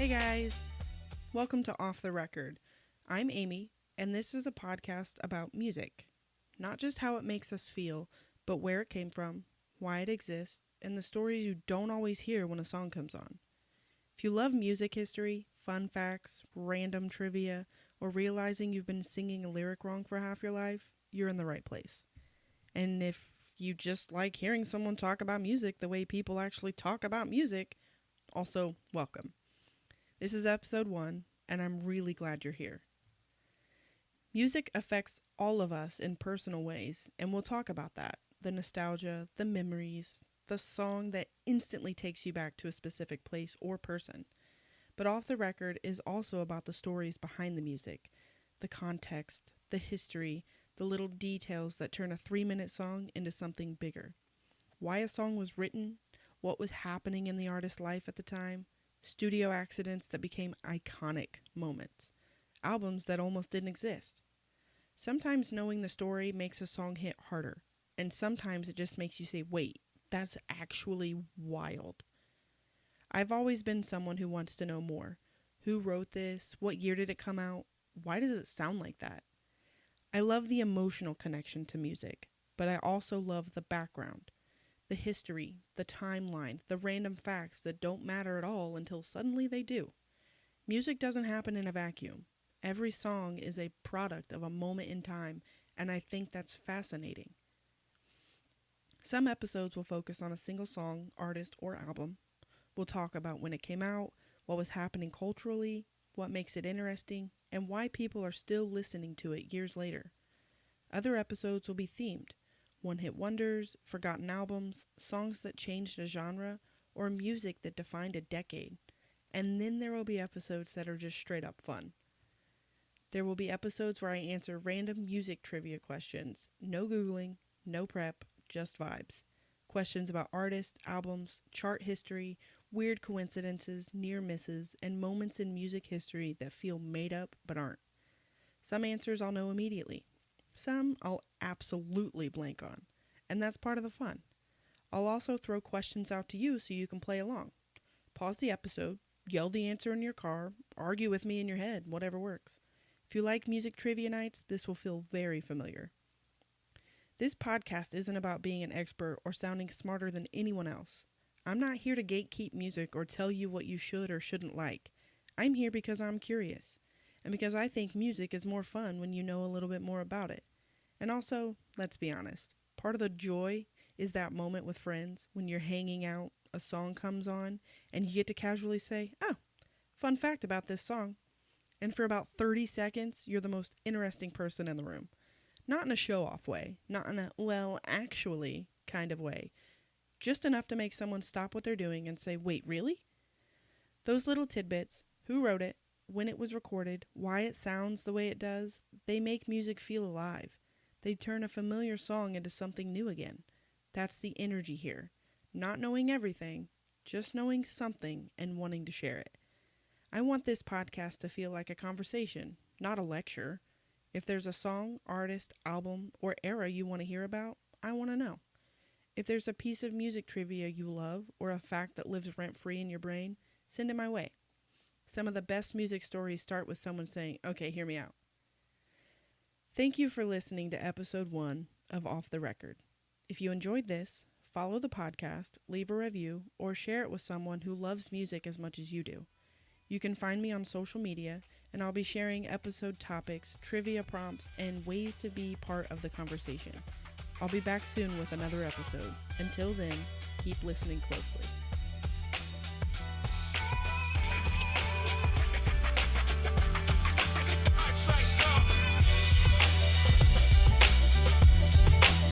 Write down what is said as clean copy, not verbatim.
Hey guys, welcome to Off the Record. I'm Amy, and this is a podcast about music. Not just how it makes us feel, but where it came from, why it exists, and the stories you don't always hear when a song comes on. If you love music history, fun facts, random trivia, or realizing you've been singing a lyric wrong for half your life, you're in the right place. And if you just like hearing someone talk about music the way people actually talk about music, also welcome. This is episode 1, and I'm really glad you're here. Music affects all of us in personal ways, and we'll talk about that. The nostalgia, the memories, the song that instantly takes you back to a specific place or person. But Off the Record is also about the stories behind the music, the context, the history, the little details that turn a 3-minute song into something bigger. Why a song was written, what was happening in the artist's life at the time, studio accidents that became iconic moments, albums that almost didn't exist. Sometimes knowing the story makes a song hit harder, and sometimes it just makes you say, wait, that's actually wild. I've always been someone who wants to know more. Who wrote this? What year did it come out? Why does it sound like that? I love the emotional connection to music, but I also love the background, the history, the timeline, the random facts that don't matter at all until suddenly they do. Music doesn't happen in a vacuum. Every song is a product of a moment in time, and I think that's fascinating. Some episodes will focus on a single song, artist, or album. We'll talk about when it came out, what was happening culturally, what makes it interesting, and why people are still listening to it years later. Other episodes will be themed. One-hit wonders, forgotten albums, songs that changed a genre, or music that defined a decade. And then there will be episodes that are just straight up fun. There will be episodes where I answer random music trivia questions. No Googling, no prep, just vibes. Questions about artists, albums, chart history, weird coincidences, near misses, and moments in music history that feel made up but aren't. Some answers I'll know immediately. Some I'll absolutely blank on. And that's part of the fun. I'll also throw questions out to you so you can play along. Pause the episode, yell the answer in your car, argue with me in your head, whatever works. If you like music trivia nights, this will feel very familiar. This podcast isn't about being an expert or sounding smarter than anyone else. I'm not here to gatekeep music or tell you what you should or shouldn't like. I'm here because I'm curious, and because I think music is more fun when you know a little bit more about it. And also, let's be honest, part of the joy is that moment with friends when you're hanging out, a song comes on, and you get to casually say, oh, fun fact about this song. And for about 30 seconds, you're the most interesting person in the room. Not in a show-off way, not in a, well, actually kind of way. Just enough to make someone stop what they're doing and say, wait, really? Those little tidbits, who wrote it, when it was recorded, why it sounds the way it does, they make music feel alive. They turn a familiar song into something new again. That's the energy here. Not knowing everything, just knowing something and wanting to share it. I want this podcast to feel like a conversation, not a lecture. If there's a song, artist, album, or era you want to hear about, I want to know. If there's a piece of music trivia you love or a fact that lives rent-free in your brain, send it my way. Some of the best music stories start with someone saying, okay, hear me out. Thank you for listening to episode 1 of Off the Record. If you enjoyed this, follow the podcast, leave a review, or share it with someone who loves music as much as you do. You can find me on social media, and I'll be sharing episode topics, trivia prompts, and ways to be part of the conversation. I'll be back soon with another episode. Until then, keep listening closely.